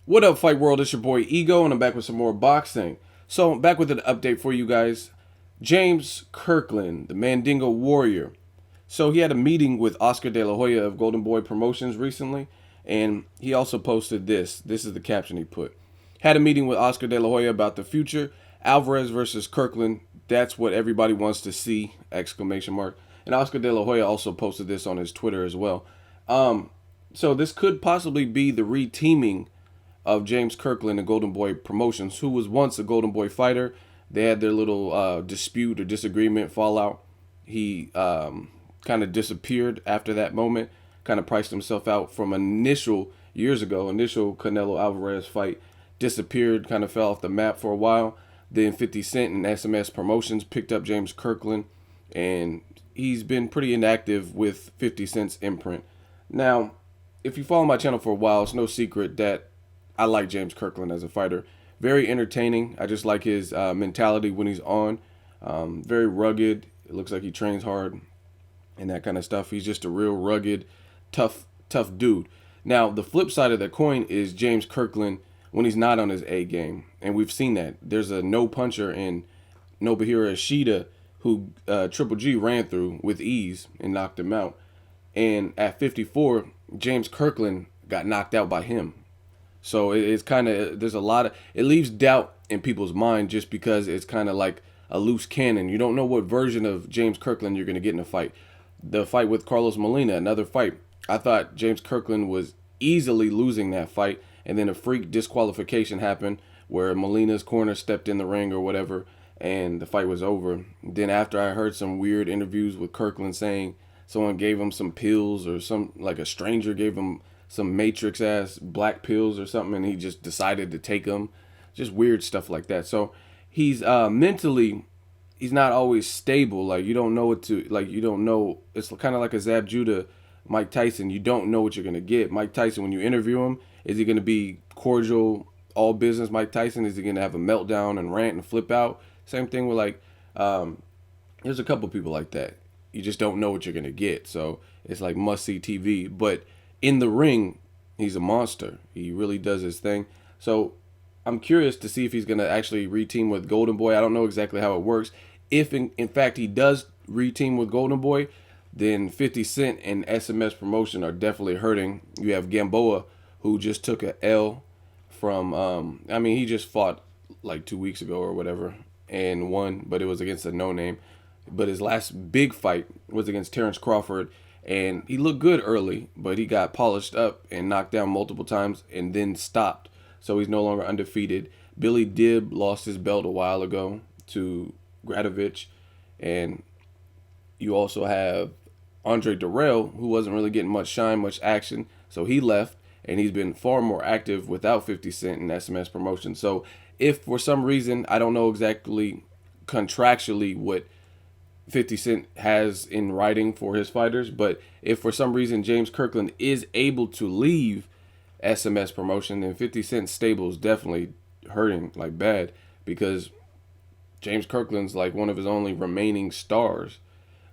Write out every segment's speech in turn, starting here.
What up, Fight World? It's your boy Ego, and I'm back with some more boxing. So, I'm back with an update for you guys. James Kirkland, the Mandingo Warrior. So, he had a meeting with Oscar De La Hoya of Golden Boy Promotions recently, and he also posted this. This is the caption he put. Had a meeting with Oscar De La Hoya about the future. Alvarez versus Kirkland. That's what everybody wants to see! Exclamation mark. And Oscar De La Hoya also posted this on his Twitter as well. So this could possibly be the re-teaming of James Kirkland and Golden Boy Promotions, who was once a Golden Boy fighter. They had their little dispute or disagreement, fallout. He kind of disappeared after that moment, kind of priced himself out from years ago, initial Canelo Alvarez fight, disappeared, kind of fell off the map for a while. Then 50 Cent and SMS Promotions picked up James Kirkland, and he's been pretty inactive with 50 Cent's imprint. Now, if you follow my channel for a while, it's no secret that I like James Kirkland as a fighter. Very entertaining. I just like his mentality when he's on. Very rugged. It looks like he trains hard and that kind of stuff. He's just a real rugged, tough dude. Now, the flip side of the coin is James Kirkland when he's not on his A game. And we've seen that. There's a no puncher in Nobuhiro Ishida who Triple G ran through with ease and knocked him out. And at 54, James Kirkland got knocked out by him. So it's kind of, there's a lot of, it leaves doubt in people's mind just because it's kind of like a loose cannon. You don't know what version of James Kirkland you're going to get in a fight. The fight with Carlos Molina, another fight. I thought James Kirkland was easily losing that fight, and then a freak disqualification happened where Molina's corner stepped in the ring or whatever, and the fight was over. Then after, I heard some weird interviews with Kirkland saying someone gave him some pills, or like a stranger gave him some matrix ass black pills or something, and he just decided to take them. Just weird stuff like that. So he's mentally, he's not always stable. Like, you don't know what to, like, you don't know. It's kind of like a Zab Judah, Mike Tyson. You don't know what you're going to get. Mike Tyson, when you interview him, is he going to be cordial, all business Mike Tyson? Is he going to have a meltdown and rant and flip out? Same thing with, like, there's a couple people like that. You just don't know what you're going to get. So it's like must-see TV. But in the ring, he's a monster. He really does his thing. So I'm curious to see if he's going to actually re-team with Golden Boy. I don't know exactly how it works. If, in fact, he does re-team with Golden Boy, then 50 Cent and SMS Promotion are definitely hurting. You have Gamboa, who just took a L from, he just fought like 2 weeks ago or whatever and won, but it was against a no-name. But his last big fight was against Terrence Crawford, and he looked good early, but he got polished up and knocked down multiple times and then stopped. So he's no longer undefeated. Billy Dibb lost his belt a while ago to Gradovich. And you also have Andre Darrell, who wasn't really getting much shine, much action. So he left, and he's been far more active without 50 Cent and SMS Promotion. So if for some reason, I don't know exactly contractually what 50 Cent has in writing for his fighters, but if for some reason James Kirkland is able to leave SMS Promotion, then 50 Cent's stable is definitely hurting like bad, because James Kirkland's like one of his only remaining stars.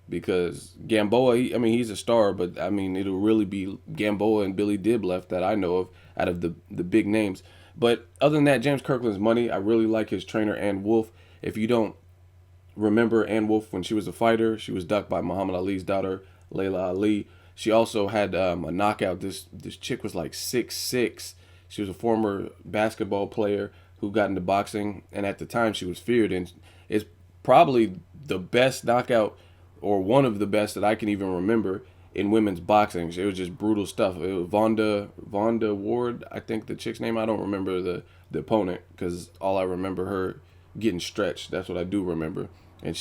Because Gamboa, he's a star, but it'll really be Gamboa and Billy Dibb left that I know of out of the big names. But other than that, James Kirkland's money. I really like his trainer, Ann Wolfe. If you don't remember Ann Wolfe, when she was a fighter, she was ducked by Muhammad Ali's daughter, Layla Ali. She also had a knockout. This chick was like 6'6". She was a former basketball player who got into boxing, and at the time she was feared. And it's probably the best knockout, or one of the best that I can even remember in women's boxing. It was just brutal stuff. It was Vonda Ward, I think the chick's name. I don't remember the opponent, because all I remember her getting stretched. That's what I do remember. And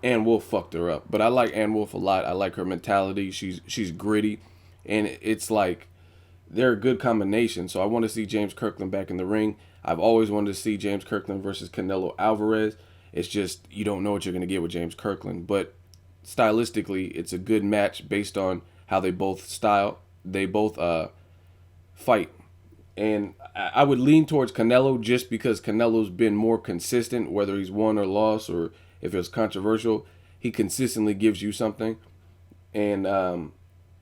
Ann Wolfe fucked her up. But I like Ann Wolfe a lot. I like her mentality. She's gritty, and it's like they're a good combination. So I want to see James Kirkland back in the ring. I've always wanted to see James Kirkland versus Canelo Alvarez. It's just, you don't know what you're going to get with James Kirkland. But stylistically, it's a good match based on how they both fight. And I would lean towards Canelo just because Canelo's been more consistent, whether he's won or lost, or if it's controversial. He consistently gives you something. And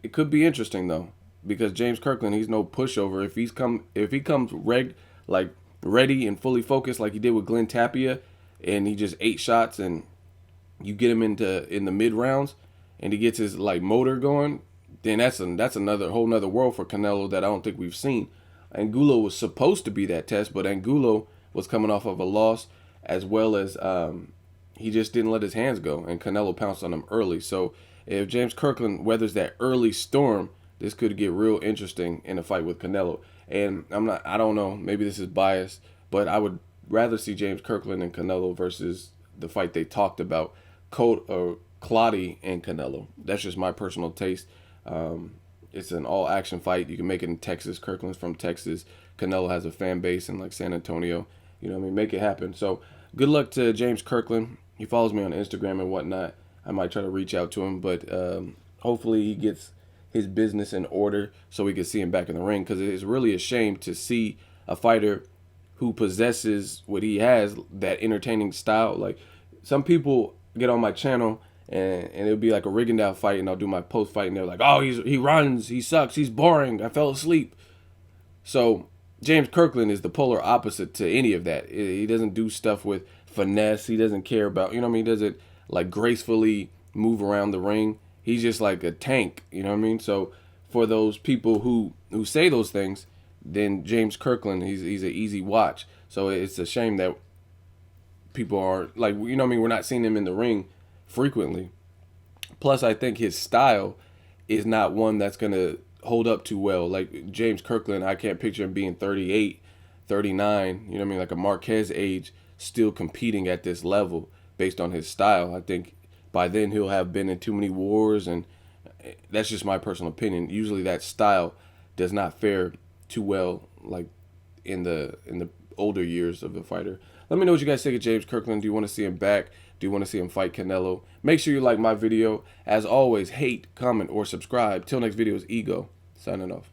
it could be interesting, though. because James Kirkland, he's no pushover. If he comes ready and fully focused like he did with Glenn Tapia, and he just ate shots, and you get him in the mid rounds, and he gets his like motor going, then that's another whole nother world for Canelo that I don't think we've seen. Angulo was supposed to be that test, but Angulo was coming off of a loss, as well as he just didn't let his hands go, and Canelo pounced on him early. So if James Kirkland weathers that early storm, this could get real interesting in a fight with Canelo. And I don't know, maybe this is biased, but I would rather see James Kirkland and Canelo versus the fight they talked about, Clottey and Canelo. That's just my personal taste. It's an all-action fight. You can make it in Texas. Kirkland's from Texas. Canelo has a fan base in like San Antonio. You know what I mean? Make it happen. So good luck to James Kirkland. He follows me on Instagram and whatnot. I might try to reach out to him, but hopefully he gets his business in order so we can see him back in the ring, because it's really a shame to see a fighter who possesses what he has, that entertaining style. Like, some people get on my channel and it'll be like a Rigondeaux fight, and I'll do my post fight, and they're like, oh, he runs, he sucks, he's boring, I fell asleep. So James Kirkland is the polar opposite to any of that. He doesn't do stuff with finesse. He doesn't care about, you know what I mean? He doesn't like gracefully move around the ring. He's just like a tank, you know what I mean? So for those people who say those things, then James Kirkland, he's an easy watch. So it's a shame that people are like, you know what I mean? We're not seeing him in the ring frequently. Plus, I think his style is not one that's going to hold up too well. Like James Kirkland, I can't picture him being 38, 39, you know what I mean? Like a Marquez age, still competing at this level based on his style. I think by then he'll have been in too many wars, and that's just my personal opinion. Usually that style does not fare too well like in the older years of the fighter. Let me know what you guys think of James Kirkland. Do you want to see him back? Do you want to see him fight Canelo? Make sure you like my video. As always, hate, comment, or subscribe. Till next video is Ego, signing off.